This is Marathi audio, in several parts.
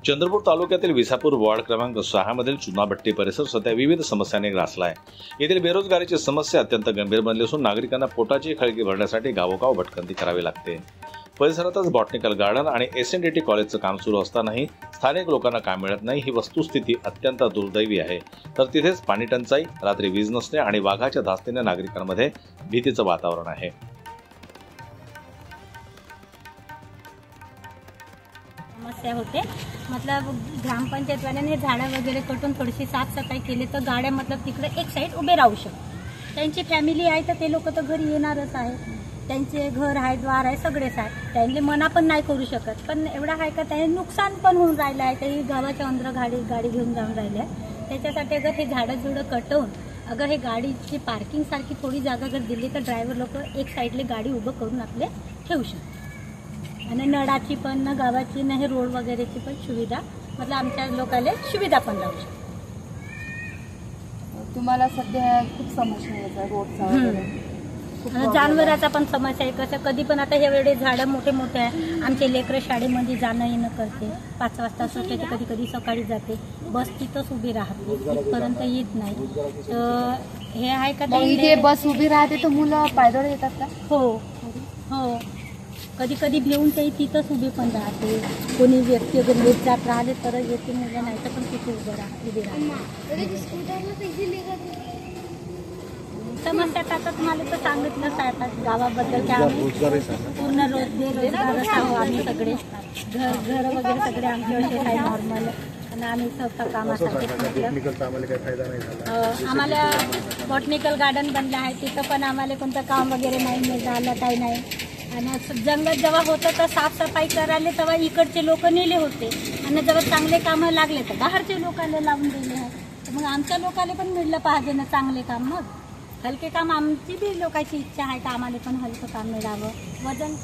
चंद्रपूर तालुक्यातील विसापूर वॉर्ड क्रमांक 6 मधील चुनाभट्टी परिसर सध्या विविध समस्यांनी ग्रासला आहे। येथील बेरोजगारीची समस्या अत्यंत गंभीर बनली असून नागरिकांना पोटाची खळगी भरण्यासाठी गावोगाव भटकंती करावी लागते। परिसरातच बॉटनिकल गार्डन आणि SNDT कॉलेजचं काम सुरू असतानाही स्थानिक लोकांना काम मिळत नाही, ही वस्तुस्थिती अत्यंत दुर्दैवी आहे। तर तिथेच पाणी टंचाई, रात्री वीज नसणे आणि वाघाच्या धास्तीने नागरिकांमध्ये भीतीचं वातावरण आहे। समस्या होते मतलब ग्रामपंचायत वाल्याने झाडं वगैरे कटून थोडीशी साफसफाई केली तर गाड्या मतलब तिकडे एक साईड उभे राहू शकतात। त्यांची फॅमिली आहे तर ते लोक तर घरी येणारच आहे, त्यांचे घर आहे, द्वार आहे, सगळेच आहे, त्यांनी मना पण नाही करू शकत। पण एवढा आहे का त्याने नुकसान पण होऊन राहिलं आहे, ते गावाच्या अंदर गाडी घेऊन जाऊन राहिले आहे। त्याच्यासाठी अगर हे झाडं कटवून अगर हे गाडीची पार्किंग सारखी थोडी जागा जर दिली तर ड्रायव्हर लोक एक साईडले गाडी उभं करून आपले ठेवू शकतात आणि नळाची पण न गावाची न हे रोड वगैरेची पण सुविधा मतलब आमच्या लोकांना सुविधा पण राहू शकते। तुम्हाला सध्या खूप समस्या येतात रोडचा वगैरे, जानवराचा पण समस्या आहे। कसं कधी पण आता हे वेळे झाडं मोठे मोठे आहे, आमचे लेकरं शाळेमध्ये जाणं येणं करते, 5 वाजता सुटते तर कधी कधी सकाळी जाते, बस तिथंच उभी राहते, तिथपर्यंत येत नाही। तर हे आहे का इथे बस उभी राहते तर मुलं पायदळ येतात का? हो हो, कधी कधी भिवून ते तिथंच उभी पण राहते। कोणी व्यक्ती अगर लेट जात राहिले तर येते, मुलं नाही तर पण तिथे उभी राहते। समस्या आता तुम्हाला तर सांगितलंच आहे आता गावाबद्दल की आम्ही पूर्ण बेरोजगारच आहोत। आम्ही सगळे घर वगैरे सगळे आमचे असे आहे नॉर्मल, आणि आम्ही स्वतः कामासाठी आम्हाला बॉटनिकल गार्डन बनलं आहे, तिथं पण आम्हाला कोणतं काम वगैरे नाही मिळालं, काही नाही। आणि जंगल जेव्हा होतं तर साफसफाई करायला तेव्हा इकडचे लोक नेले होते, आणि जेव्हा चांगले कामं लागले तर बाहेरचे लोकांना लावून दिले आहे। तर मग आमच्या लोकांना पण मिळलं पाहिजे ना चांगले काम। मग हलके काम आमची बी लोकांची इच्छा आहे का आम्हाला पण हलकं काम मिळावं। वजन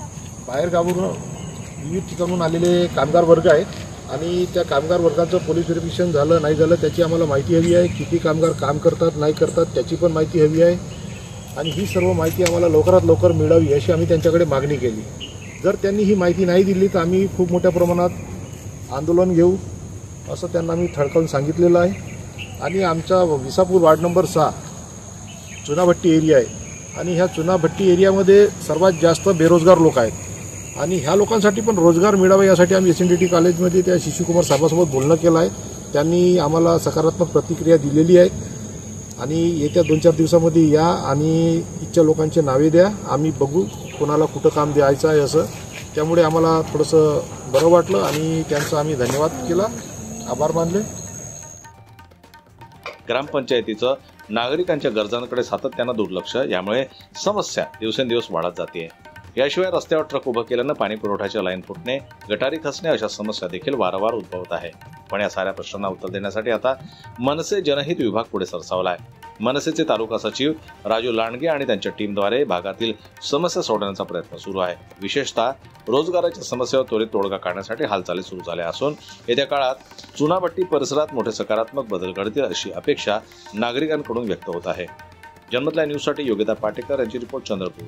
बाहेर गावून विविध ठिकाणून आलेले कामगार वर्ग आहेत आणि त्या कामगार वर्गाचं पोलीस व्हेरिफिकेशन झालं नाही झालं त्याची आम्हाला माहिती हवी आहे। किती कामगार काम करतात नाही करतात त्याची पण माहिती हवी आहे, आणि ही सर्व माहिती आम्हाला लवकरात लवकर मिळावी अशी आम्ही त्यांच्याकडे मागणी केली। जर त्यांनी ही माहिती नाही दिली तर आम्ही खूप मोठ्या प्रमाणात आंदोलन घेऊ असं त्यांना मी ठळकावून सांगितलेलं आहे। आणि आमचा Visapur ward number 6 Chunabhatti area आहे, आणि ह्या चुनाभट्टी एरियामध्ये सर्वात जास्त बेरोजगार लोक आहेत, आणि ह्या लोकांसाठी पण रोजगार मिळावा यासाठी आम्ही SNDT कॉलेजमध्ये त्या शिशुकुमार साहेबांसोबत बोलणं केलं आहे। त्यांनी आम्हाला सकारात्मक प्रतिक्रिया दिलेली आहे, आणि येत्या 2-4 दिवसामध्ये या आणि इच्छा लोकांचे नावे द्या, आम्ही बघू कोणाला कुठं काम द्यायचं आहे असं। त्यामुळे आम्हाला थोडंसं बरं वाटलं आणि त्यांचा आम्ही धन्यवाद केला, आभार मानले। ग्रामपंचायतीचं नागरिकांच्या गरजांकडे सातत्यानं दुर्लक्ष, यामुळे समस्या दिवसेंदिवस वाढत जाते। याशिवाय रस्त्यावर ट्रक उभं केल्यानं पाणी पुरवठ्याच्या लाईन फुटणे, गटारी खचणे अशा समस्या देखील वारंवार उद्भवत आहे। पण या साऱ्या प्रश्नांना उत्तर देण्यासाठी आता मनसे जनहित विभाग पुढे सरसावला आहे। मनसेचे तालुका सचिव राजू लांडगे आणि त्यांच्या टीमद्वारे भागातील समस्या सोडवण्याचा प्रयत्न सुरू आहे। विशेषतः रोजगाराच्या समस्येवर त्वरित तोडगा काढण्यासाठी हालचाली सुरू झाल्या असून येत्या काळात चुनाभट्टी परिसरात मोठे सकारात्मक बदल घडतील अशी अपेक्षा नागरिकांकडून व्यक्त होत आहे। जनमत लाईव्ह न्यूजसाठी योगिता पाटेकर यांची रिपोर्ट, चंद्रपूर।